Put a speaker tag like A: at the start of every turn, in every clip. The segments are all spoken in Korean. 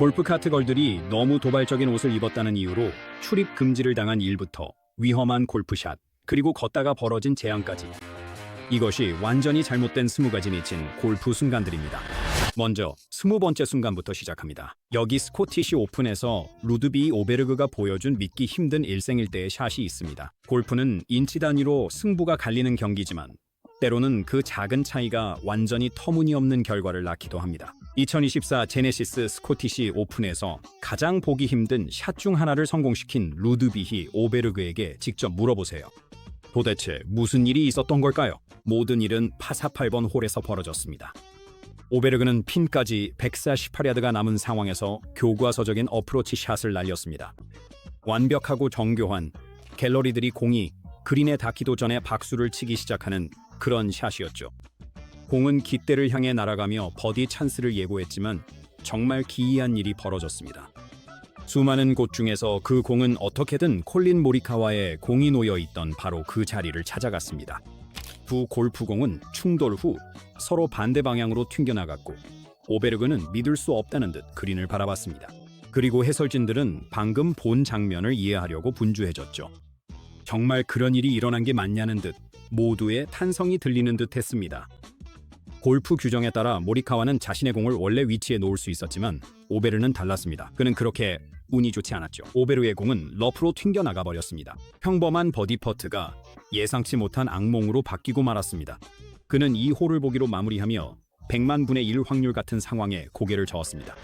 A: 골프카트 걸들이 너무 도발적인 옷을 입었다는 이유로 출입 금지를 당한 일부터 위험한 골프샷, 그리고 걷다가 벌어진 재앙까지. 이것이 완전히 잘못된 20가지 미친 골프 순간들입니다. 먼저 20번째 순간부터 시작합니다. 여기 스코티시 오픈에서 루드비 오베르그가 보여준 믿기 힘든 일생일대의 샷이 있습니다. 골프는 인치 단위로 승부가 갈리는 경기지만 때로는 그 작은 차이가 완전히 터무니없는 결과를 낳기도 합니다. 2024 제네시스 스코티시 오픈에서 가장 보기 힘든 샷 중 하나를 성공시킨 루드비히 오베르그에게 직접 물어보세요. 도대체 무슨 일이 있었던 걸까요? 모든 일은 파48번 홀에서 벌어졌습니다. 오베르그는 핀까지 148야드가 남은 상황에서 교과서적인 어프로치 샷을 날렸습니다. 완벽하고 정교한, 갤러리들이 공이 그린에 닿기도 전에 박수를 치기 시작하는 그런 샷이었죠. 공은 깃대를 향해 날아가며 버디 찬스를 예고했지만 정말 기이한 일이 벌어졌습니다. 수많은 곳 중에서 그 공은 어떻게든 콜린 모리카와의 공이 놓여 있던 바로 그 자리를 찾아갔습니다. 두 골프공은 충돌 후 서로 반대 방향으로 튕겨나갔고 오베르그는 믿을 수 없다는 듯 그린을 바라봤습니다. 그리고 해설진들은 방금 본 장면을 이해하려고 분주해졌죠. 정말 그런 일이 일어난 게 맞냐는 듯 모두의 탄성이 들리는 듯 했습니다. 골프 규정에 따라 모리카와는 자신의 공을 원래 위치에 놓을 수 있었지만 오베르는 달랐습니다. 그는 그렇게 운이 좋지 않았죠. 오베르의 공은 러프로 튕겨나가 버렸습니다. 평범한 버디 퍼트가 예상치 못한 악몽으로 바뀌고 말았습니다. 그는 이 홀을 보기로 마무리하며 100만 분의 1 확률 같은 상황에 고개를 저었습니다.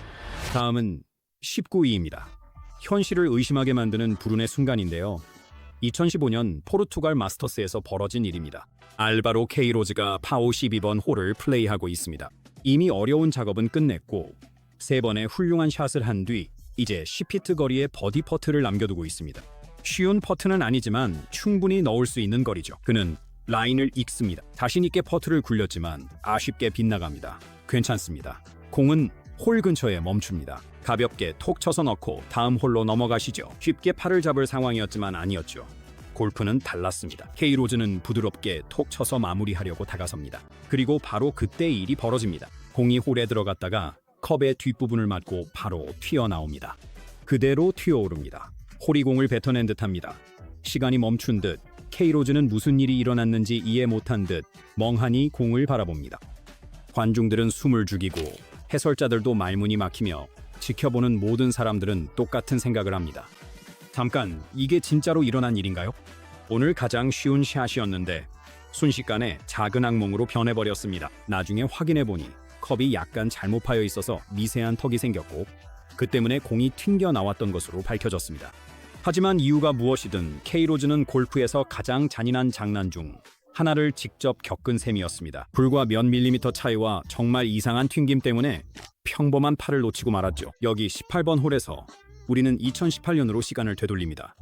A: 다음은 19위입니다. 현실을 의심하게 만드는 불운의 순간인데요. 2015년 포르투갈 마스터스에서 벌어진 일입니다. 알바로 케이로즈가 파52번 홀을 플레이하고 있습니다. 이미 어려운 작업은 끝냈고 3번의 훌륭한 샷을 한 뒤 이제 10피트 거리에 버디 퍼트를 남겨두고 있습니다. 쉬운 퍼트는 아니지만 충분히 넣을 수 있는 거리죠. 그는 라인을 읽습니다. 자신 있게 퍼트를 굴렸지만 아쉽게 빗나갑니다. 괜찮습니다. 공은 홀 근처에 멈춥니다. 가볍게 톡 쳐서 넣고 다음 홀로 넘어가시죠. 쉽게 팔을 잡을 상황이었지만 아니었죠. 골프는 달랐습니다. 케이로즈는 부드럽게 톡 쳐서 마무리하려고 다가섭니다. 그리고 바로 그때 일이 벌어집니다. 공이 홀에 들어갔다가 컵의 뒷부분을 맞고 바로 튀어나옵니다. 그대로 튀어오릅니다. 홀이 공을 뱉어낸 듯합니다. 시간이 멈춘 듯 케이로즈는 무슨 일이 일어났는지 이해 못한 듯 멍하니 공을 바라봅니다. 관중들은 숨을 죽이고 해설자들도 말문이 막히며 지켜보는 모든 사람들은 똑같은 생각을 합니다. 잠깐, 이게 진짜로 일어난 일인가요? 오늘 가장 쉬운 샷이었는데 순식간에 작은 악몽으로 변해버렸습니다. 나중에 확인해보니 컵이 약간 잘못 파여 있어서 미세한 턱이 생겼고 그 때문에 공이 튕겨 나왔던 것으로 밝혀졌습니다. 하지만 이유가 무엇이든 케이로즈는 골프에서 가장 잔인한 장난 중 하나를 직접 겪은 셈이었습니다. 불과 몇 밀리미터 차이와 정말 이상한 튕김 때문에 평범한 팔을 놓치고 말았죠. 여기 18번 홀에서 우리는 2018년으로 시간을 되돌립니다.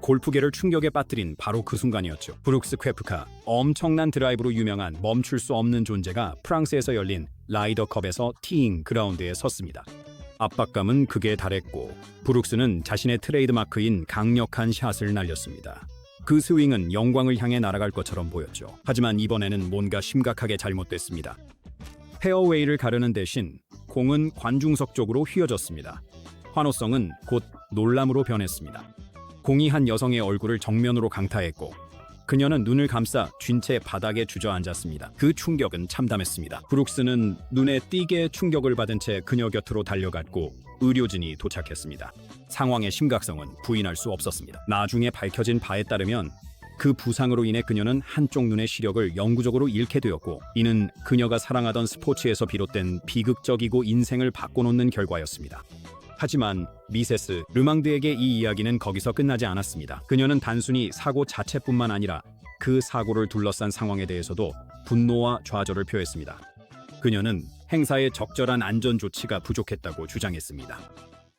A: 골프계를 충격에 빠뜨린 바로 그 순간이었죠. 브룩스 퀘프카, 엄청난 드라이브로 유명한 멈출 수 없는 존재가 프랑스에서 열린 라이더컵에서 티잉 그라운드에 섰습니다. 압박감은 극에 달했고 브룩스는 자신의 트레이드마크인 강력한 샷을 날렸습니다. 그 스윙은 영광을 향해 날아갈 것처럼 보였죠. 하지만 이번에는 뭔가 심각하게 잘못됐습니다. 페어웨이를 가르는 대신 공은 관중석 쪽으로 휘어졌습니다. 환호성은 곧 놀람으로 변했습니다. 공이 한 여성의 얼굴을 정면으로 강타했고 그녀는 눈을 감싸 쥔 채 바닥에 주저앉았습니다. 그 충격은 참담했습니다. 브룩스는 눈에 띄게 충격을 받은 채 그녀 곁으로 달려갔고 의료진이 도착했습니다. 상황의 심각성은 부인할 수 없었습니다. 나중에 밝혀진 바에 따르면 그 부상으로 인해 그녀는 한쪽 눈의 시력을 영구적으로 잃게 되었고 이는 그녀가 사랑하던 스포츠에서 비롯된 비극적이고 인생을 바꿔놓는 결과였습니다. 하지만 미세스 르망드에게 이 이야기는 거기서 끝나지 않았습니다. 그녀는 단순히 사고 자체뿐만 아니라 그 사고를 둘러싼 상황에 대해서도 분노와 좌절을 표했습니다. 그녀는 행사의 적절한 안전 조치가 부족했다고 주장했습니다.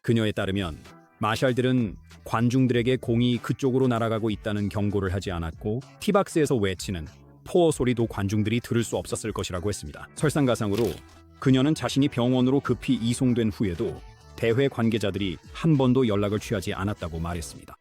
A: 그녀에 따르면 마샬들은 관중들에게 공이 그쪽으로 날아가고 있다는 경고를 하지 않았고 티박스에서 외치는 포어 소리도 관중들이 들을 수 없었을 것이라고 했습니다. 설상가상으로 그녀는 자신이 병원으로 급히 이송된 후에도 대회 관계자들이 한 번도 연락을 취하지 않았다고 말했습니다.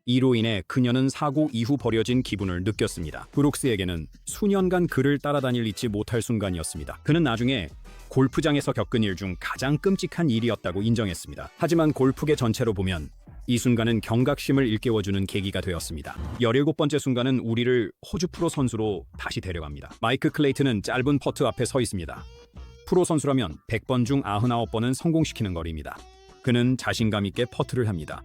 A: 이로 인해 그녀는 사고 이후 버려진 기분을 느꼈습니다. 브룩스에게는 수년간 그를 따라다닐 잊지 못할 순간이었습니다. 그는 나중에 골프장에서 겪은 일 중 가장 끔찍한 일이었다고 인정했습니다. 하지만 골프계 전체로 보면 이 순간은 경각심을 일깨워주는 계기가 되었습니다. 17번째 순간은 우리를 호주 프로 선수로 다시 데려갑니다. 마이크 클레이튼은 짧은 퍼트 앞에 서 있습니다. 프로 선수라면 100번 중 99번은 성공시키는 거리입니다. 그는 자신감 있게 퍼트를 합니다.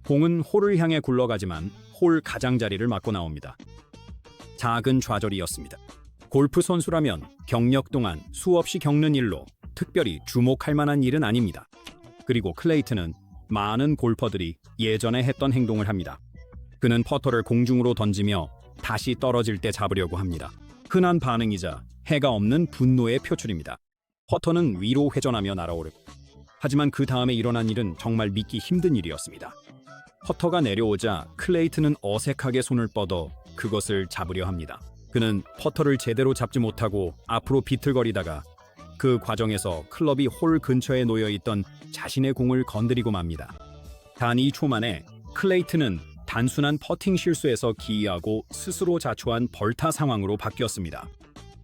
A: 공은 홀을 향해 굴러가지만 홀 가장자리를 맞고 나옵니다. 작은 좌절이었습니다. 골프 선수라면 경력 동안 수없이 겪는 일로 특별히 주목할 만한 일은 아닙니다. 그리고 클레이튼은 많은 골퍼들이 예전에 했던 행동을 합니다. 그는 퍼터를 공중으로 던지며 다시 떨어질 때 잡으려고 합니다. 흔한 반응이자 해가 없는 분노의 표출입니다. 퍼터는 위로 회전하며 날아오르고 하지만 그 다음에 일어난 일은 정말 믿기 힘든 일이었습니다. 퍼터가 내려오자 클레이튼은 어색하게 손을 뻗어 그것을 잡으려 합니다. 그는 퍼터를 제대로 잡지 못하고 앞으로 비틀거리다가 그 과정에서 클럽이 홀 근처에 놓여 있던 자신의 공을 건드리고 맙니다. 단 2초 만에 클레이튼은 단순한 퍼팅 실수에서 기이하고 스스로 자초한 벌타 상황으로 바뀌었습니다.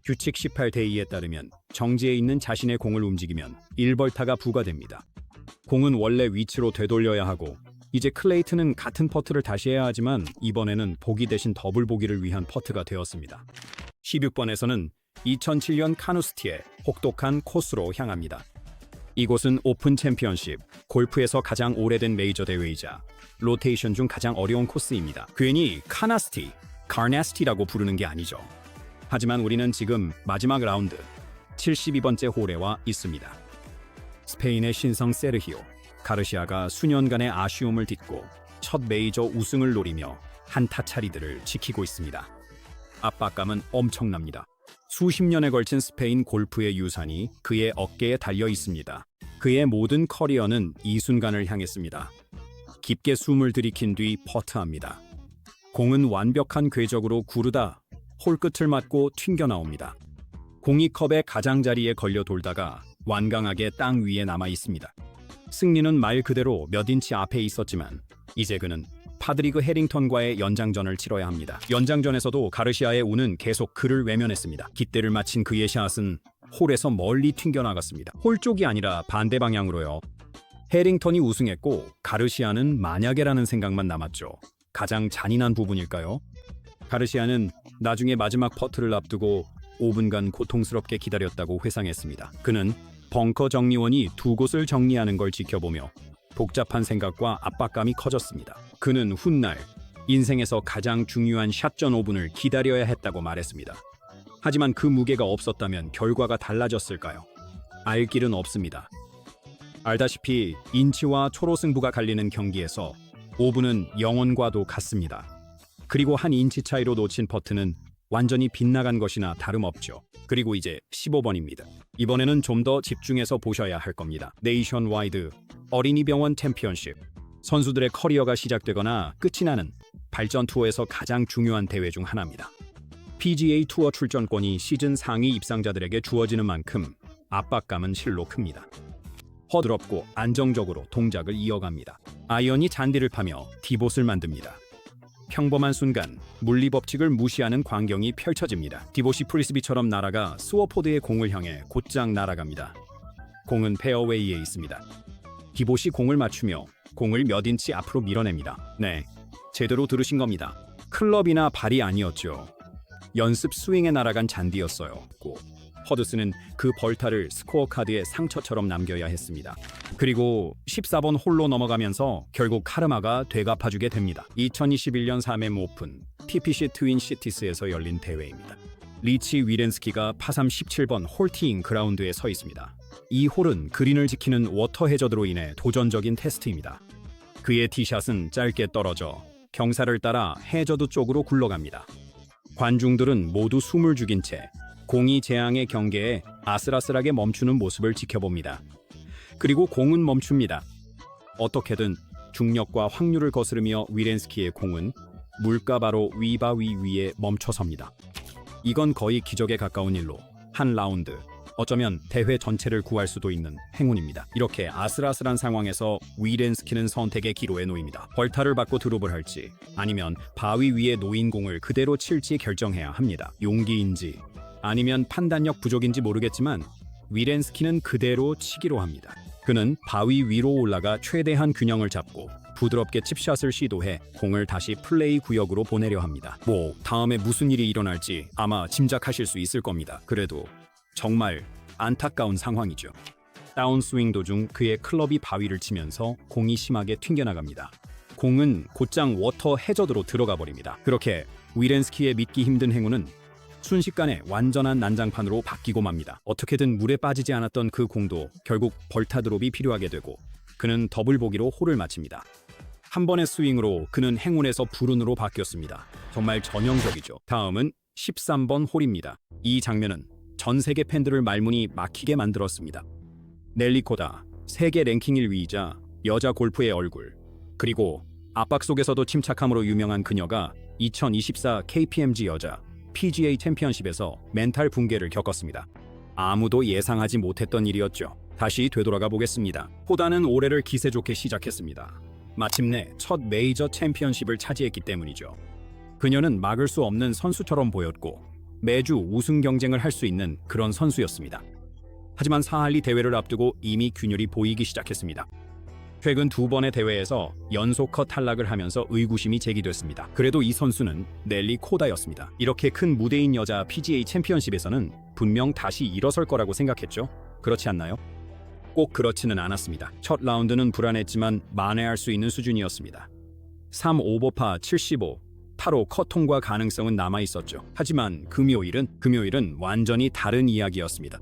A: 규칙 18대2에 따르면 정지해 있는 자신의 공을 움직이면 1벌타가 부과됩니다. 공은 원래 위치로 되돌려야 하고 이제 클레이튼은 같은 퍼트를 다시 해야 하지만 이번에는 보기 대신 더블 보기를 위한 퍼트가 되었습니다. 16번에서는 2007년 카누스티의 혹독한 코스로 향합니다. 이곳은 오픈 챔피언십, 골프에서 가장 오래된 메이저 대회이자 로테이션 중 가장 어려운 코스입니다. 괜히 카나스티, 카나스티라고 부르는 게 아니죠. 하지만 우리는 지금 마지막 라운드 72번째 홀에 와 있습니다. 스페인의 신성 세르히오 가르시아가 수년간의 아쉬움을 딛고 첫 메이저 우승을 노리며 한타 차리들을 지키고 있습니다. 압박감은 엄청납니다. 수십 년에 걸친 스페인 골프의 유산이 그의 어깨에 달려 있습니다. 그의 모든 커리어는 이 순간을 향했습니다. 깊게 숨을 들이킨 뒤 퍼트합니다. 공은 완벽한 궤적으로 구르다 홀 끝을 맞고 튕겨 나옵니다. 공이 컵의 가장자리에 걸려 돌다가 완강하게 땅 위에 남아 있습니다. 승리는 말 그대로 몇 인치 앞에 있었지만 이제 그는 파드리그 해링턴과의 연장전을 치러야 합니다. 연장전에서도 가르시아의 운은 계속 그를 외면했습니다. 깃대를 맞힌 그의 샷은 홀에서 멀리 튕겨나갔습니다. 홀 쪽이 아니라 반대 방향으로요. 해링턴이 우승했고 가르시아는 만약에라는 생각만 남았죠. 가장 잔인한 부분일까요? 가르시아는 나중에 마지막 퍼트를 앞두고 5분간 고통스럽게 기다렸다고 회상했습니다. 그는 벙커 정리원이 두 곳을 정리하는 걸 지켜보며 복잡한 생각과 압박감이 커졌습니다. 그는 훗날 인생에서 가장 중요한 샷전 5분을 기다려야 했다고 말했습니다. 하지만 그 무게가 없었다면 결과가 달라졌을까요? 알 길은 없습니다. 알다시피 인치와 초로 승부가 갈리는 경기에서 5분은 영원과도 같습니다. 그리고 한 인치 차이로 놓친 퍼트는 완전히 빗나간 것이나 다름없죠. 그리고 이제 15번입니다. 이번에는 좀 더 집중해서 보셔야 할 겁니다. 네이션와이드 어린이 병원 챔피언십. 선수들의 커리어가 시작되거나 끝이 나는 발전 투어에서 가장 중요한 대회 중 하나입니다. PGA 투어 출전권이 시즌 상위 입상자들에게 주어지는 만큼 압박감은 실로 큽니다. 허드럽고 안정적으로 동작을 이어갑니다. 아이언이 잔디를 파며 디봇을 만듭니다. 평범한 순간 물리 법칙을 무시하는 광경이 펼쳐집니다. 디봇이 프리스비처럼 날아가 스워포드의 공을 향해 곧장 날아갑니다. 공은 페어웨이에 있습니다. 디봇이 공을 맞추며 공을 몇 인치 앞으로 밀어냅니다. 네, 제대로 들으신 겁니다. 클럽이나 발이 아니었죠. 연습 스윙에 날아간 잔디였어요. 허드슨은 그 벌타를 스코어 카드에 상처처럼 남겨야 했습니다. 그리고 14번 홀로 넘어가면서 결국 카르마가 되갚아주게 됩니다. 2021년 3M 오픈 TPC 트윈 시티스에서 열린 대회입니다. 리치 위렌스키가 파삼 17번 홀티잉 그라운드에 서 있습니다. 이 홀은 그린을 지키는 워터 해저드로 인해 도전적인 테스트입니다. 그의 티샷은 짧게 떨어져 경사를 따라 해저드 쪽으로 굴러갑니다. 관중들은 모두 숨을 죽인 채 공이 재앙의 경계에 아슬아슬하게 멈추는 모습을 지켜봅니다. 그리고 공은 멈춥니다. 어떻게든 중력과 확률을 거스르며 위렌스키의 공은 물가 바로 위바위 위에 멈춰섭니다. 이건 거의 기적에 가까운 일로 한 라운드, 어쩌면 대회 전체를 구할 수도 있는 행운입니다. 이렇게 아슬아슬한 상황에서 위렌스키는 선택의 기로에 놓입니다. 벌타를 받고 드롭을 할지 아니면 바위 위에 놓인 공을 그대로 칠지 결정해야 합니다. 용기인지 아니면 판단력 부족인지 모르겠지만 위렌스키는 그대로 치기로 합니다. 그는 바위 위로 올라가 최대한 균형을 잡고 부드럽게 칩샷을 시도해 공을 다시 플레이 구역으로 보내려 합니다. 다음에 무슨 일이 일어날지 아마 짐작하실 수 있을 겁니다. 그래도 정말 안타까운 상황이죠. 다운스윙 도중 그의 클럽이 바위를 치면서 공이 심하게 튕겨나갑니다. 공은 곧장 워터 해저드로 들어가 버립니다. 그렇게 위렌스키의 믿기 힘든 행운은 순식간에 완전한 난장판으로 바뀌고 맙니다. 어떻게든 물에 빠지지 않았던 그 공도 결국 벌타 드롭이 필요하게 되고 그는 더블 보기로 홀을 마칩니다. 한 번의 스윙으로 그는 행운에서 불운으로 바뀌었습니다. 정말 전형적이죠. 다음은 13번 홀입니다. 이 장면은 전 세계 팬들을 말문이 막히게 만들었습니다. 넬리 코다, 세계 랭킹 1위이자 여자 골프의 얼굴, 그리고 압박 속에서도 침착함으로 유명한 그녀가 2024 KPMG 여자 PGA 챔피언십에서 멘탈 붕괴를 겪었습니다. 아무도 예상하지 못했던 일이었죠. 다시 되돌아가 보겠습니다. 코다는 올해를 기세 좋게 시작했습니다. 마침내 첫 메이저 챔피언십을 차지했기 때문이죠. 그녀는 막을 수 없는 선수처럼 보였고 매주 우승 경쟁을 할 수 있는 그런 선수였습니다. 하지만 사할리 대회를 앞두고 이미 균열이 보이기 시작했습니다. 최근 두 번의 대회에서 연속 컷 탈락을 하면서 의구심이 제기됐습니다. 그래도 이 선수는 넬리 코다였습니다. 이렇게 큰 무대인 여자 PGA 챔피언십에서는 분명 다시 일어설 거라고 생각했죠. 그렇지 않나요? 꼭 그렇지는 않았습니다. 첫 라운드는 불안했지만 만회할 수 있는 수준이었습니다. 3 오버파 75, 8호 컷 통과 가능성은 남아있었죠. 하지만 금요일은 완전히 다른 이야기였습니다.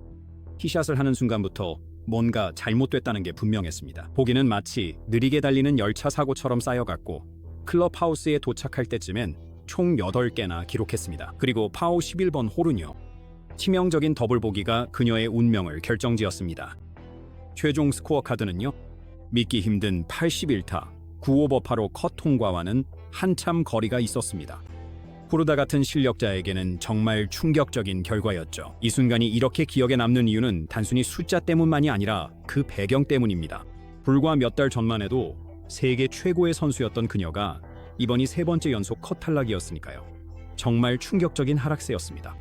A: 티샷을 하는 순간부터 뭔가 잘못됐다는 게 분명했습니다. 보기는 마치 느리게 달리는 열차 사고처럼 쌓여갔고 클럽하우스에 도착할 때쯤엔 총 8개나 기록했습니다. 그리고 파오 11번 홀은요. 치명적인 더블 보기가 그녀의 운명을 결정지었습니다. 최종 스코어 카드는요. 믿기 힘든 81타, 9오버8호 컷 통과와는 한참 거리가 있었습니다. 코르다 같은 실력자에게는 정말 충격적인 결과였죠. 이 순간이 이렇게 기억에 남는 이유는 단순히 숫자 때문만이 아니라 그 배경 때문입니다. 불과 몇 달 전만 해도 세계 최고의 선수였던 그녀가 이번이 세 번째 연속 컷 탈락이었으니까요. 정말 충격적인 하락세였습니다.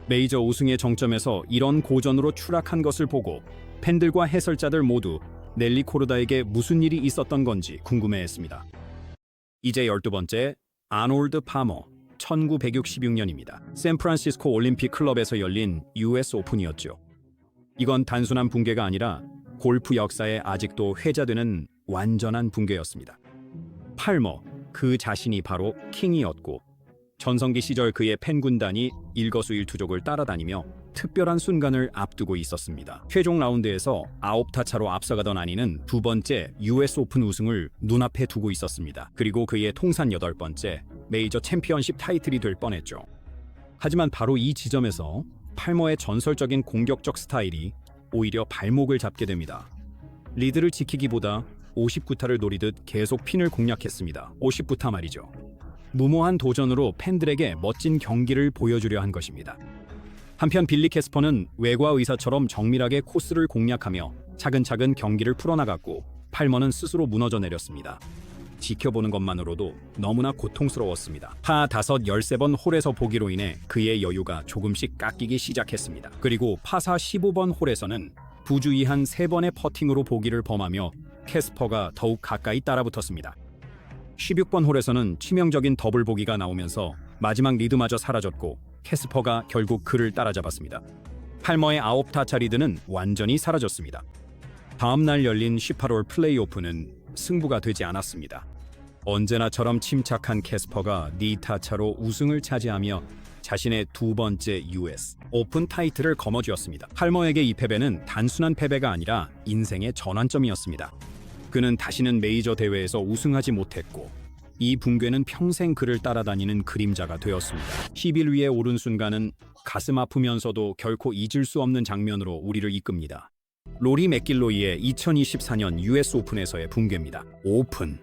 A: 메이저 우승의 정점에서 이런 고전으로 추락한 것을 보고 팬들과 해설자들 모두 넬리 코르다에게 무슨 일이 있었던 건지 궁금해했습니다. 이제 12번째, 아놀드 파머. 1966년입니다. 샌프란시스코 올림픽 클럽에서 열린 US 오픈이었죠. 이건 단순한 붕괴가 아니라 골프 역사에 아직도 회자되는 완전한 붕괴였습니다. 팔머, 그 자신이 바로 킹이었고 전성기 시절 그의 팬군단이 일거수일투족을 따라다니며 특별한 순간을 앞두고 있었습니다. 최종 라운드에서 9타 차로 앞서가던 아니는 두 번째 US 오픈 우승을 눈앞에 두고 있었습니다. 그리고 그의 통산 8번째 메이저 챔피언십 타이틀이 될 뻔했죠. 하지만 바로 이 지점에서 팔머의 전설적인 공격적 스타일이 오히려 발목을 잡게 됩니다. 리드를 지키기보다 59타를 노리듯 계속 핀을 공략했습니다. 59타 말이죠. 무모한 도전으로 팬들에게 멋진 경기를 보여주려 한 것입니다. 한편 빌리 캐스퍼는 외과 의사처럼 정밀하게 코스를 공략하며 차근차근 경기를 풀어나갔고 팔머는 스스로 무너져 내렸습니다. 지켜보는 것만으로도 너무나 고통스러웠습니다. 파 5, 13번 홀에서 보기로 인해 그의 여유가 조금씩 깎이기 시작했습니다. 그리고 파4 15번 홀에서는 부주의한 3번의 퍼팅으로 보기를 범하며 캐스퍼가 더욱 가까이 따라붙었습니다. 16번 홀에서는 치명적인 더블 보기가 나오면서 마지막 리드마저 사라졌고 캐스퍼가 결국 그를 따라잡았습니다. 팔머의 9타차 리드는 완전히 사라졌습니다. 다음날 열린 18홀 플레이오프는 승부가 되지 않았습니다. 언제나처럼 침착한 캐스퍼가 4타차로 우승을 차지하며 자신의 두 번째 US 오픈 타이틀을 거머쥐었습니다. 팔머에게 이 패배는 단순한 패배가 아니라 인생의 전환점이었습니다. 그는 다시는 메이저 대회에서 우승하지 못했고 이 붕괴는 평생 그를 따라다니는 그림자가 되었습니다. 10일 위에 오른 순간은 가슴 아프면서도 결코 잊을 수 없는 장면으로 우리를 이끕니다. 로리 맥길로이의 2024년 US 오픈에서의 붕괴입니다. 오픈.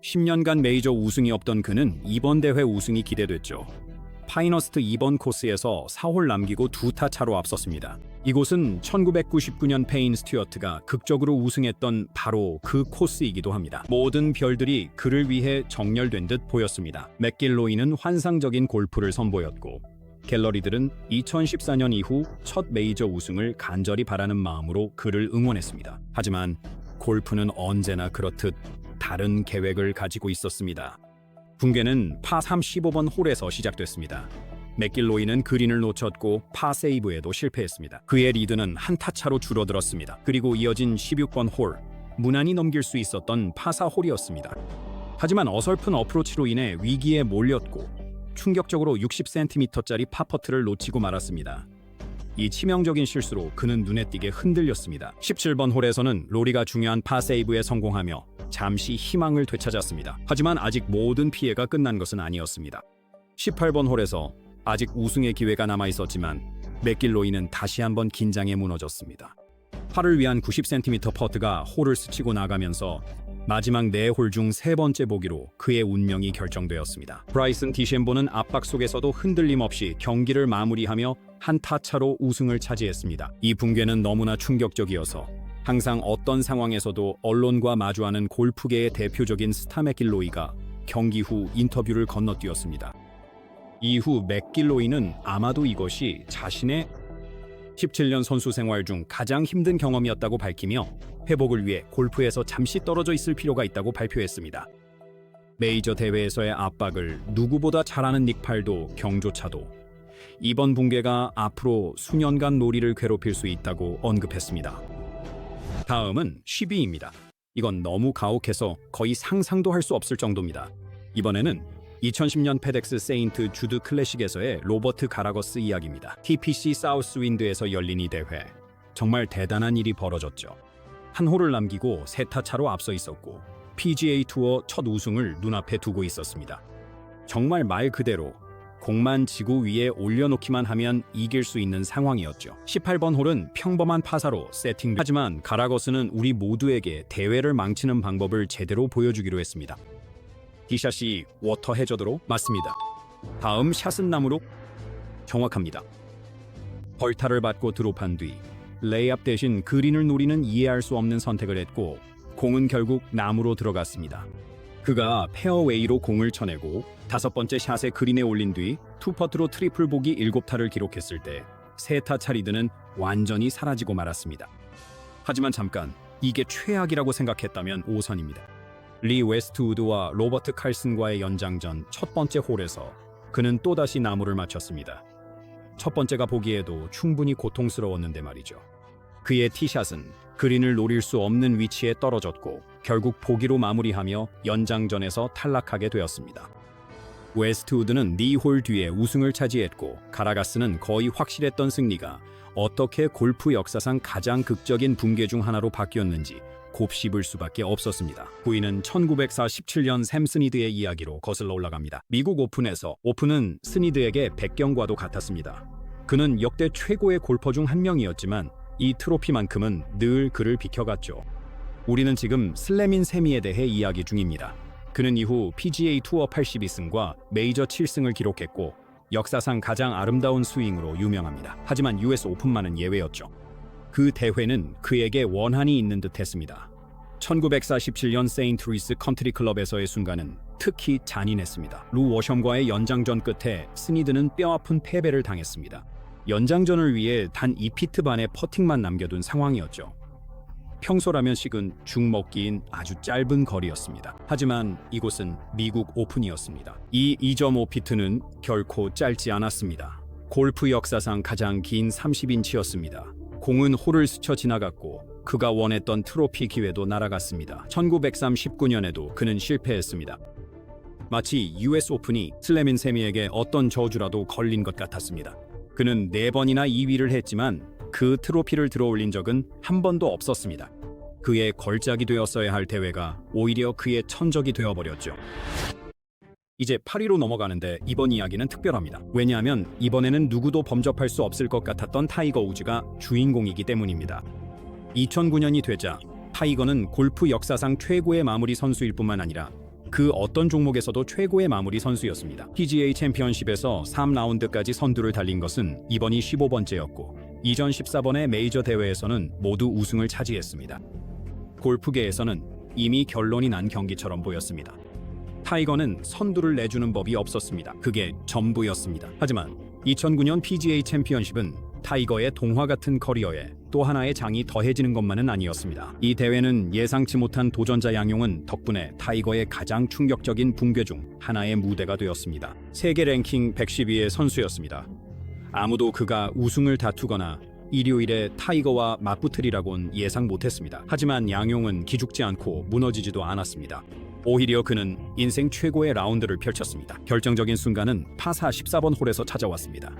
A: 10년간 메이저 우승이 없던 그는 이번 대회 우승이 기대됐죠. 파이너스트 2번 코스에서 4홀 남기고 2타 차로 앞섰습니다. 이곳은 1999년 페인 스튜어트가 극적으로 우승했던 바로 그 코스이기도 합니다. 모든 별들이 그를 위해 정렬된 듯 보였습니다. 맥길로이는 환상적인 골프를 선보였고 갤러리들은 2014년 이후 첫 메이저 우승을 간절히 바라는 마음으로 그를 응원했습니다. 하지만 골프는 언제나 그렇듯 다른 계획을 가지고 있었습니다. 붕괴는 파 35번 홀에서 시작됐습니다. 맥길로이는 그린을 놓쳤고 파 세이브에도 실패했습니다. 그의 리드는 한 타 차로 줄어들었습니다. 그리고 이어진 16번 홀, 무난히 넘길 수 있었던 파 4홀이었습니다. 하지만 어설픈 어프로치로 인해 위기에 몰렸고 충격적으로 60cm짜리 파퍼트를 놓치고 말았습니다. 이 치명적인 실수로 그는 눈에 띄게 흔들렸습니다. 17번 홀에서는 로리가 중요한 파 세이브에 성공하며 잠시 희망을 되찾았습니다. 하지만 아직 모든 피해가 끝난 것은 아니었습니다. 18번 홀에서 아직 우승의 기회가 남아 있었지만 맥길로이는 다시 한번 긴장에 무너졌습니다. 파를 위한 90cm 퍼트가 홀을 스치고 나가면서 마지막 4홀 중 3번째 보기로 그의 운명이 결정되었습니다. 브라이슨 디셈보는 압박 속에서도 흔들림 없이 경기를 마무리하며 한 타 차로 우승을 차지했습니다. 이 붕괴는 너무나 충격적이어서 항상 어떤 상황에서도 언론과 마주하는 골프계의 대표적인 스타 맥길로이가 경기 후 인터뷰를 건너뛰었습니다. 이후 맥길로이는 아마도 이것이 자신의 17년 선수 생활 중 가장 힘든 경험이었다고 밝히며 회복을 위해 골프에서 잠시 떨어져 있을 필요가 있다고 발표했습니다. 메이저 대회에서의 압박을 누구보다 잘 아는 닉팔도 경조차도 이번 붕괴가 앞으로 수년간 로리를 괴롭힐 수 있다고 언급했습니다. 다음은 12위입니다. 이건 너무 가혹해서 거의 상상도 할 수 없을 정도입니다. 이번에는 2010년 페덱스 세인트 주드 클래식에서의 로버트 가라거스 이야기입니다. TPC 사우스윈드에서 열린 이 대회, 정말 대단한 일이 벌어졌죠. 한 홀을 남기고 3타 차로 앞서 있었고 PGA 투어 첫 우승을 눈앞에 두고 있었습니다. 정말 말 그대로 공만 지구 위에 올려놓기만 하면 이길 수 있는 상황이었죠. 18번 홀은 평범한 파사로 세팅. 하지만 가라거스는 우리 모두에게 대회를 망치는 방법을 제대로 보여주기로 했습니다. 디샷이 워터 해저드로 맞습니다. 다음 샷은 나무로 정확합니다. 벌타를 받고 드롭한 뒤 레이업 대신 그린을 노리는 이해할 수 없는 선택을 했고 공은 결국 나무로 들어갔습니다. 그가 페어웨이로 공을 쳐내고 5번째 샷에 그린에 올린 뒤 투퍼트로 트리플 보기 7타를 기록했을 때 3타 차 리드는 완전히 사라지고 말았습니다. 하지만 잠깐, 이게 최악이라고 생각했다면 오선입니다. 리 웨스트우드와 로버트 칼슨과의 연장전 첫 번째 홀에서 그는 또다시 나무를 맞췄습니다. 첫 번째가 보기에도 충분히 고통스러웠는데 말이죠. 그의 티샷은 그린을 노릴 수 없는 위치에 떨어졌고 결국 보기로 마무리하며 연장전에서 탈락하게 되었습니다. 웨스트우드는 4홀 뒤에 우승을 차지했고 가라가스는 거의 확실했던 승리가 어떻게 골프 역사상 가장 극적인 붕괴 중 하나로 바뀌었는지 곱씹을 수밖에 없었습니다. 9위는 1947년 샘 스니드의 이야기로 거슬러 올라갑니다. 미국 오픈은 스니드에게 백경과도 같았습니다. 그는 역대 최고의 골퍼 중 한 명이었지만 이 트로피만큼은 늘 그를 비켜갔죠. 우리는 지금 슬래민 세미에 대해 이야기 중입니다. 그는 이후 PGA 투어 82승과 메이저 7승을 기록했고 역사상 가장 아름다운 스윙으로 유명합니다. 하지만 US 오픈만은 예외였죠. 그 대회는 그에게 원한이 있는 듯했습니다. 1947년 세인트루이스 컨트리 클럽에서의 순간은 특히 잔인했습니다. 루 워텀과의 연장전 끝에 스니드는 뼈아픈 패배를 당했습니다. 연장전을 위해 단 2피트 반의 퍼팅만 남겨둔 상황이었죠. 평소라면 식은 죽 먹기인 아주 짧은 거리였습니다. 하지만 이곳은 미국 오픈이었습니다. 이 2.5피트는 결코 짧지 않았습니다. 골프 역사상 가장 긴 30인치였습니다. 공은 홀을 스쳐 지나갔고 그가 원했던 트로피 기회도 날아갔습니다. 1939년에도 그는 실패했습니다. 마치 US 오픈이 슬래민 세미에게 어떤 저주라도 걸린 것 같았습니다. 그는 4번이나 2위를 했지만 그 트로피를 들어올린 적은 한 번도 없었습니다. 그의 걸작이 되었어야 할 대회가 오히려 그의 천적이 되어버렸죠. 이제 8위로 넘어가는데 이번 이야기는 특별합니다. 왜냐하면 이번에는 누구도 범접할 수 없을 것 같았던 타이거 우즈가 주인공이기 때문입니다. 2009년이 되자 타이거는 골프 역사상 최고의 마무리 선수일 뿐만 아니라 그 어떤 종목에서도 최고의 마무리 선수였습니다. PGA 챔피언십에서 3라운드까지 선두를 달린 것은 이번이 15번째였고 이전 14번의 메이저 대회에서는 모두 우승을 차지했습니다. 골프계에서는 이미 결론이 난 경기처럼 보였습니다. 타이거는 선두를 내주는 법이 없었습니다. 그게 전부였습니다. 하지만 2009년 PGA 챔피언십은 타이거의 동화 같은 커리어에 또 하나의 장이 더해지는 것만은 아니었습니다. 이 대회는 예상치 못한 도전자 양용은 덕분에 타이거의 가장 충격적인 붕괴 중 하나의 무대가 되었습니다. 세계 랭킹 112의 선수였습니다. 아무도 그가 우승을 다투거나 일요일에 타이거와 맞붙으리라곤 예상 못했습니다. 하지만 양용은 기죽지 않고 무너지지도 않았습니다. 오히려 그는 인생 최고의 라운드를 펼쳤습니다. 결정적인 순간은 파4 14번 홀에서 찾아왔습니다.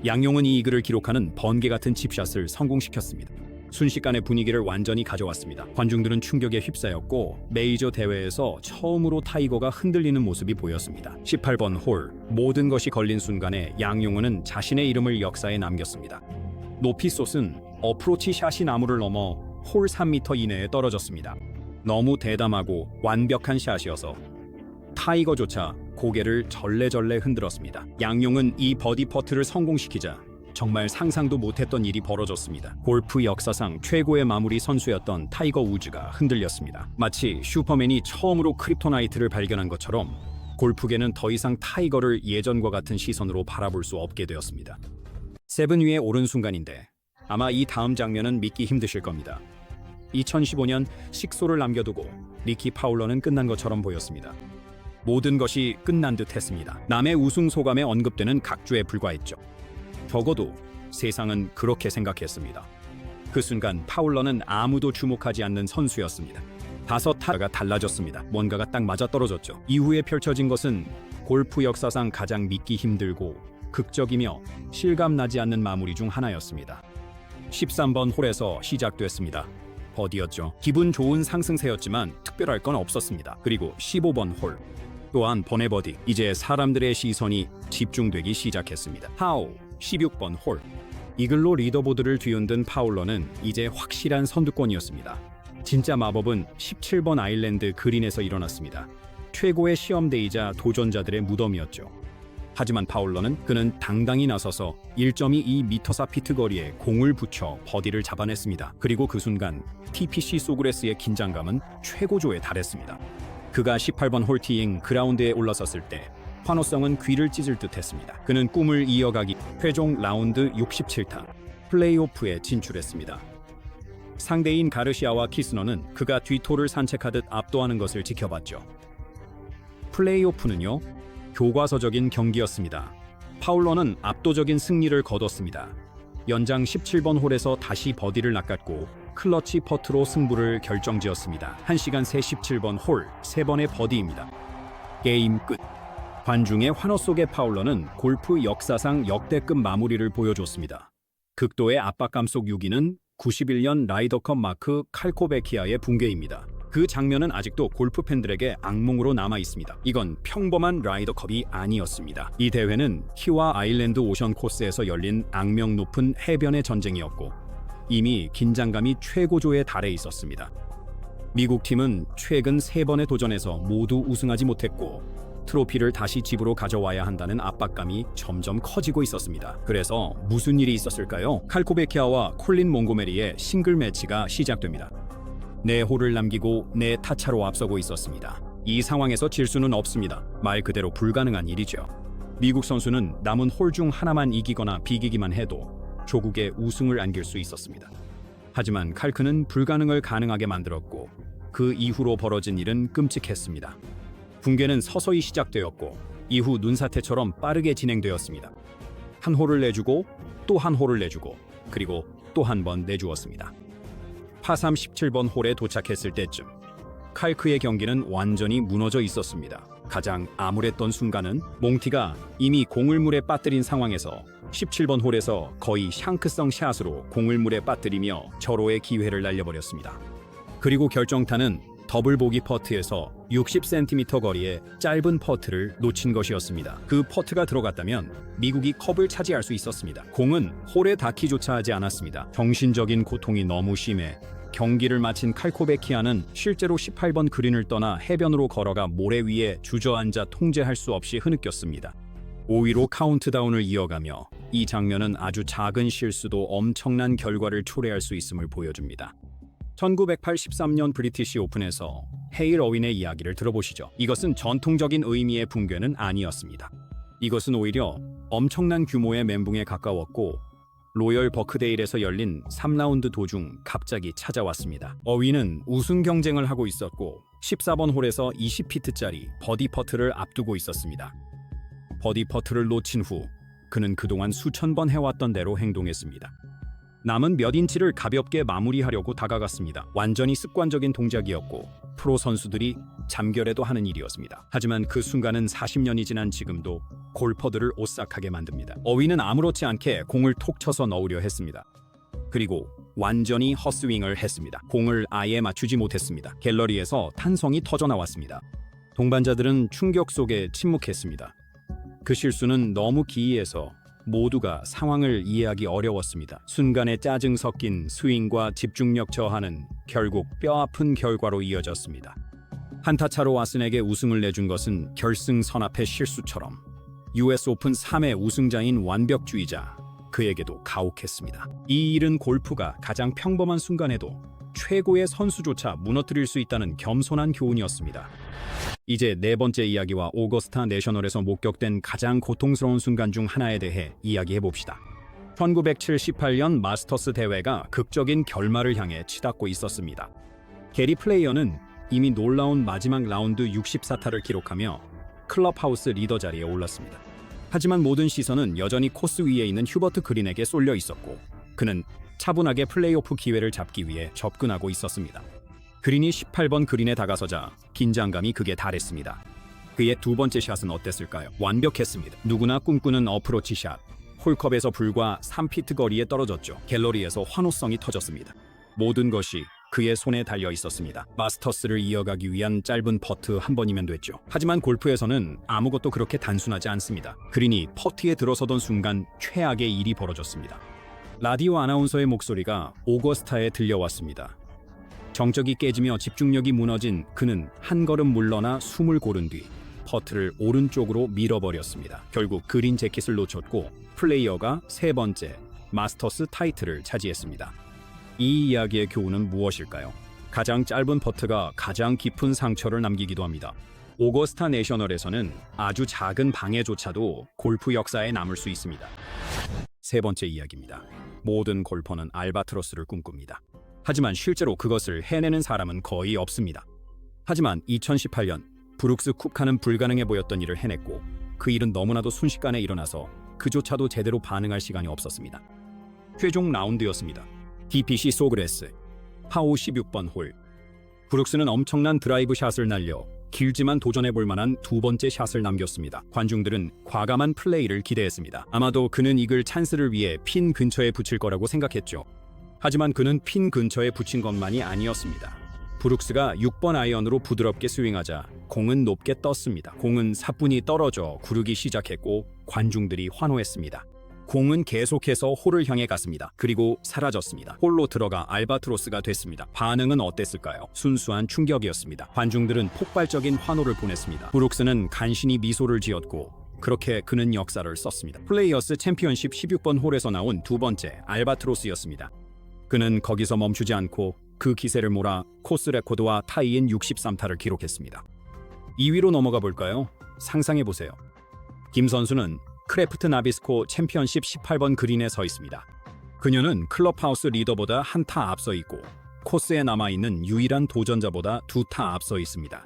A: 양용은 이 이글을 기록하는 번개 같은 칩샷을 성공시켰습니다. 순식간에 분위기를 완전히 가져왔습니다. 관중들은 충격에 휩싸였고 메이저 대회에서 처음으로 타이거가 흔들리는 모습이 보였습니다. 18번 홀, 모든 것이 걸린 순간에 양용은 자신의 이름을 역사에 남겼습니다. 높이 솟은 어프로치 샷이 나무를 넘어 홀 3m 이내에 떨어졌습니다. 너무 대담하고 완벽한 샷이어서 타이거조차 고개를 절레절레 흔들었습니다. 양용은 이 버디 퍼트를 성공시키자 정말 상상도 못했던 일이 벌어졌습니다. 골프 역사상 최고의 마무리 선수였던 타이거 우즈가 흔들렸습니다. 마치 슈퍼맨이 처음으로 크립토나이트를 발견한 것처럼 골프계는 더 이상 타이거를 예전과 같은 시선으로 바라볼 수 없게 되었습니다. 세븐 위에 오른 순간인데 아마 이 다음 장면은 믿기 힘드실 겁니다. 2015년 식소를 남겨두고 리키 파울러는 끝난 것처럼 보였습니다. 모든 것이 끝난 듯 했습니다. 남의 우승 소감에 언급되는 각주에 불과했죠. 적어도 세상은 그렇게 생각했습니다. 그 순간 파울러는 아무도 주목하지 않는 선수였습니다. 5타가 달라졌습니다. 뭔가가 딱 맞아떨어졌죠. 이후에 펼쳐진 것은 골프 역사상 가장 믿기 힘들고 극적이며 실감나지 않는 마무리 중 하나였습니다. 13번 홀에서 시작됐습니다. 버디였죠. 기분 좋은 상승세였지만 특별할 건 없었습니다. 그리고 15번 홀 또한 번의 버디. 이제 사람들의 시선이 집중되기 시작했습니다. 하우 16번 홀. 이글로 리더보드를 뒤흔든 파울러는 이제 확실한 선두권이었습니다. 진짜 마법은 17번 아일랜드 그린에서 일어났습니다. 최고의 시험대이자 도전자들의 무덤이었죠. 하지만 파울러는 그는 당당히 나서서 1.22m 피트 거리에 공을 붙여 버디를 잡아냈습니다. 그리고 그 순간 TPC 소그레스의 긴장감은 최고조에 달했습니다. 그가 18번 홀티잉 그라운드에 올라섰을 때 환호성은 귀를 찢을 듯 했습니다. 그는 꿈을 이어가기 최종 라운드 67타 플레이오프에 진출했습니다. 상대인 가르시아와 키스너는 그가 뒤토를 산책하듯 압도하는 것을 지켜봤죠. 플레이오프는요, 교과서적인 경기였습니다. 파울러는 압도적인 승리를 거뒀습니다. 연장 17번 홀에서 다시 버디를 낚았고 클러치 퍼트로 승부를 결정지었습니다. 1시간 새 17번 홀, 3번의 버디입니다. 게임 끝. 관중의 환호 속에 파울러는 골프 역사상 역대급 마무리를 보여줬습니다. 극도의 압박감 속 6위는 91년 라이더컵 마크 칼코베키아의 붕괴입니다. 그 장면은 아직도 골프 팬들에게 악몽으로 남아 있습니다. 이건 평범한 라이더컵이 아니었습니다. 이 대회는 키와 아일랜드 오션 코스에서 열린 악명 높은 해변의 전쟁이었고 이미 긴장감이 최고조에 달해 있었습니다. 미국 팀은 최근 3번의 도전에서 모두 우승하지 못했고 트로피를 다시 집으로 가져와야 한다는 압박감이 점점 커지고 있었습니다. 그래서 무슨 일이 있었을까요? 칼코베키아와 콜린 몽고메리의 싱글 매치가 시작됩니다. 4홀을 남기고 4타차로 앞서고 있었습니다. 이 상황에서 질 수는 없습니다. 말 그대로 불가능한 일이죠. 미국 선수는 남은 홀 중 하나만 이기거나 비기기만 해도 조국의 우승을 안길 수 있었습니다. 하지만 칼크는 불가능을 가능하게 만들었고 그 이후로 벌어진 일은 끔찍했습니다. 붕괴는 서서히 시작되었고 이후 눈사태처럼 빠르게 진행되었습니다. 한 홀을 내주고 또 한 홀을 내주고 그리고 또 한 번 내주었습니다. 파3 17번 홀에 도착했을 때쯤 칼크의 경기는 완전히 무너져 있었습니다. 가장 암울했던 순간은 몽티가 이미 공을 물에 빠뜨린 상황에서 17번 홀에서 거의 샹크성 샷으로 공을 물에 빠뜨리며 절호의 기회를 날려버렸습니다. 그리고 결정타는 더블 보기 퍼트에서 60cm 거리의 짧은 퍼트를 놓친 것이었습니다. 그 퍼트가 들어갔다면 미국이 컵을 차지할 수 있었습니다. 공은 홀에 닿기조차 하지 않았습니다. 정신적인 고통이 너무 심해 경기를 마친 칼코베키아는 실제로 18번 그린을 떠나 해변으로 걸어가 모래 위에 주저앉아 통제할 수 없이 흐느꼈습니다. 5위로 카운트다운을 이어가며 이 장면은 아주 작은 실수도 엄청난 결과를 초래할 수 있음을 보여줍니다. 1983년 브리티시 오픈에서 헤일 어윈의 이야기를 들어보시죠. 이것은 전통적인 의미의 붕괴는 아니었습니다. 이것은 오히려 엄청난 규모의 멘붕에 가까웠고 로열 버크데일에서 열린 3라운드 도중 갑자기 찾아왔습니다. 어윈은 우승 경쟁을 하고 있었고 14번 홀에서 20피트짜리 버디 퍼트를 앞두고 있었습니다. 버디 퍼트를 놓친 후 그는 그동안 수천 번 해왔던 대로 행동했습니다. 남은 몇 인치를 가볍게 마무리하려고 다가갔습니다. 완전히 습관적인 동작이었고 프로 선수들이 잠결에도 하는 일이었습니다. 하지만 그 순간은 40년이 지난 지금도 골퍼들을 오싹하게 만듭니다. 어윈은 아무렇지 않게 공을 톡 쳐서 넣으려 했습니다. 그리고 완전히 헛스윙을 했습니다. 공을 아예 맞추지 못했습니다. 갤러리에서 탄성이 터져나왔습니다. 동반자들은 충격 속에 침묵했습니다. 그 실수는 너무 기이해서 모두가 상황을 이해하기 어려웠습니다. 순간의 짜증 섞인 스윙과 집중력 저하는 결국 뼈아픈 결과로 이어졌습니다. 한타 차로 왓슨에게 우승을 내준 것은 결승 선앞의 실수처럼 US 오픈 3회 우승자인 완벽주의자 그에게도 가혹했습니다. 이 일은 골프가 가장 평범한 순간에도 최고의 선수조차 무너뜨릴 수 있다는 겸손한 교훈이었습니다. 이제 네 번째 이야기와 오거스타 내셔널에서 목격된 가장 고통스러운 순간 중 하나에 대해 이야기해봅시다. 1978년 마스터스 대회가 극적인 결말을 향해 치닫고 있었습니다. 게리 플레이어는 이미 놀라운 마지막 라운드 64타를 기록하며 클럽하우스 리더 자리에 올랐습니다. 하지만 모든 시선은 여전히 코스 위에 있는 휴버트 그린에게 쏠려 있었고 그는 차분하게 플레이오프 기회를 잡기 위해 접근하고 있었습니다. 그린이 18번 그린에 다가서자 긴장감이 극에 달했습니다. 그의 두 번째 샷은 어땠을까요? 완벽했습니다. 누구나 꿈꾸는 어프로치 샷. 홀컵에서 불과 3피트 거리에 떨어졌죠. 갤러리에서 환호성이 터졌습니다. 모든 것이 그의 손에 달려 있었습니다. 마스터스를 이어가기 위한 짧은 퍼트 한 번이면 됐죠. 하지만 골프에서는 아무것도 그렇게 단순하지 않습니다. 그린이 퍼트에 들어서던 순간 최악의 일이 벌어졌습니다. 라디오 아나운서의 목소리가 오거스타에 들려왔습니다. 정적이 깨지며 집중력이 무너진 그는 한 걸음 물러나 숨을 고른 뒤 퍼트를 오른쪽으로 밀어버렸습니다. 결국 그린 재킷을 놓쳤고 플레이어가 세 번째 마스터스 타이틀을 차지했습니다. 이 이야기의 교훈은 무엇일까요? 가장 짧은 퍼트가 가장 깊은 상처를 남기기도 합니다. 오거스타 내셔널에서는 아주 작은 방해조차도 골프 역사에 남을 수 있습니다. 세 번째 이야기입니다. 모든 골퍼는 알바트로스를 꿈꿉니다. 하지만 실제로 그것을 해내는 사람은 거의 없습니다. 하지만 2018년 브룩스 쿠카는 불가능해 보였던 일을 해냈고 그 일은 너무나도 순식간에 일어나서 그조차도 제대로 반응할 시간이 없었습니다. 최종 라운드였습니다. DPC 소그레스 파5 16번 홀. 브룩스는 엄청난 드라이브 샷을 날려 길지만 도전해볼 만한 두 번째 샷을 남겼습니다. 관중들은 과감한 플레이를 기대했습니다. 아마도 그는 이글 찬스를 위해 핀 근처에 붙일 거라고 생각했죠. 하지만 그는 핀 근처에 붙인 것만이 아니었습니다. 브룩스가 6번 아이언으로 부드럽게 스윙하자 공은 높게 떴습니다. 공은 사뿐히 떨어져 구르기 시작했고 관중들이 환호했습니다. 공은 계속해서 홀을 향해 갔습니다. 그리고 사라졌습니다. 홀로 들어가 알바트로스가 됐습니다. 반응은 어땠을까요? 순수한 충격이었습니다. 관중들은 폭발적인 환호를 보냈습니다. 브룩스는 간신히 미소를 지었고 그렇게 그는 역사를 썼습니다. 플레이어스 챔피언십 16번 홀에서 나온 두 번째 알바트로스였습니다. 그는 거기서 멈추지 않고 그 기세를 몰아 코스 레코드와 타이인 63타를 기록했습니다. 2위로 넘어가 볼까요? 상상해보세요. 김 선수는 크래프트 나비스코 챔피언십 18번 그린에 서 있습니다. 그녀는 클럽하우스 리더보다 한 타 앞서 있고 코스에 남아있는 유일한 도전자보다 2타 앞서 있습니다.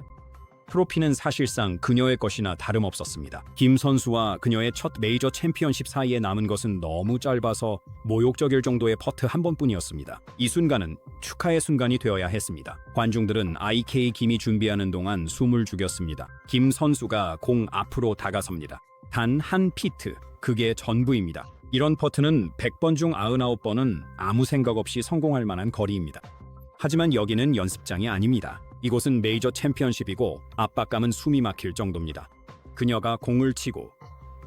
A: 트로피는 사실상 그녀의 것이나 다름없었습니다. 김 선수와 그녀의 첫 메이저 챔피언십 사이에 남은 것은 너무 짧아서 모욕적일 정도의 퍼트 한 번뿐이었습니다. 이 순간은 축하의 순간이 되어야 했습니다. 관중들은 IK 김이 준비하는 동안 숨을 죽였습니다. 김 선수가 공 앞으로 다가섭니다. 단 한 피트, 그게 전부입니다. 이런 퍼트는 100번 중 99번은 아무 생각 없이 성공할 만한 거리입니다. 하지만 여기는 연습장이 아닙니다. 이곳은 메이저 챔피언십이고 압박감은 숨이 막힐 정도입니다. 그녀가 공을 치고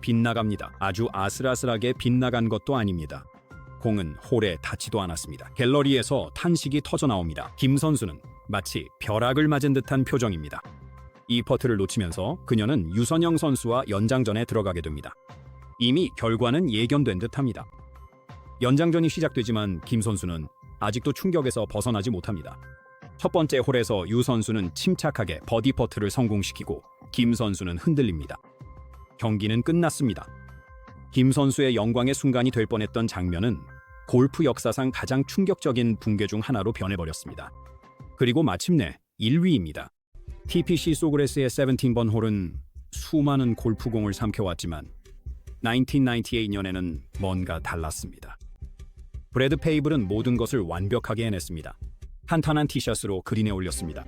A: 빗나갑니다. 아주 아슬아슬하게 빗나간 것도 아닙니다. 공은 홀에 닿지도 않았습니다. 갤러리에서 탄식이 터져나옵니다. 김 선수는 마치 벼락을 맞은 듯한 표정입니다. 이 퍼트를 놓치면서 그녀는 유선영 선수와 연장전에 들어가게 됩니다. 이미 결과는 예견된 듯합니다. 연장전이 시작되지만 김 선수는 아직도 충격에서 벗어나지 못합니다. 첫 번째 홀에서 유 선수는 침착하게 버디 퍼트를 성공시키고 김 선수는 흔들립니다. 경기는 끝났습니다. 김 선수의 영광의 순간이 될 뻔했던 장면은 골프 역사상 가장 충격적인 붕괴 중 하나로 변해버렸습니다. 그리고 마침내 1위입니다. TPC 소그레스의 17번 홀은 수많은 골프공을 삼켜왔지만 1998년에는 뭔가 달랐습니다. 브래드 페이블은 모든 것을 완벽하게 해냈습니다. 탄탄한 티샷으로 그린에 올렸습니다.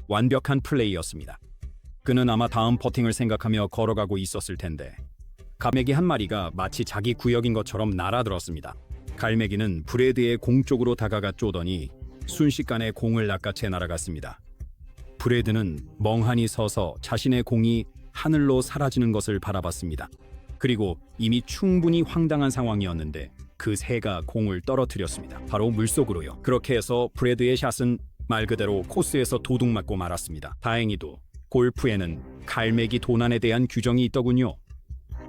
A: 완벽한 플레이였습니다. 그는 아마 다음 퍼팅을 생각하며 걸어가고 있었을 텐데 갈매기 한 마리가 마치 자기 구역인 것처럼 날아들었습니다. 갈매기는 브래드의 공 쪽으로 다가가 쪼더니 순식간에 공을 낚아채 날아갔습니다. 브래드는 멍하니 서서 자신의 공이 하늘로 사라지는 것을 바라봤습니다. 그리고 이미 충분히 황당한 상황이었는데 그 새가 공을 떨어뜨렸습니다. 바로 물속으로요. 그렇게 해서 브래드의 샷은 말 그대로 코스에서 도둑맞고 말았습니다. 다행히도 골프에는 갈매기 도난에 대한 규정이 있더군요.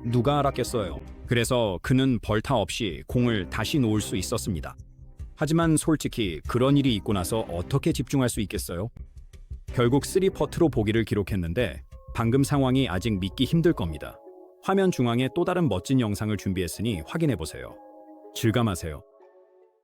A: 누가 알았겠어요. 그래서 그는 벌타 없이 공을 다시 놓을 수 있었습니다. 하지만 솔직히 그런 일이 있고 나서 어떻게 집중할 수 있겠어요? 결국 3퍼트로 보기를 기록했는데 방금 상황이 아직 믿기 힘들 겁니다. 화면 중앙에 또 다른 멋진 영상을 준비했으니 확인해 보세요. 즐감하세요.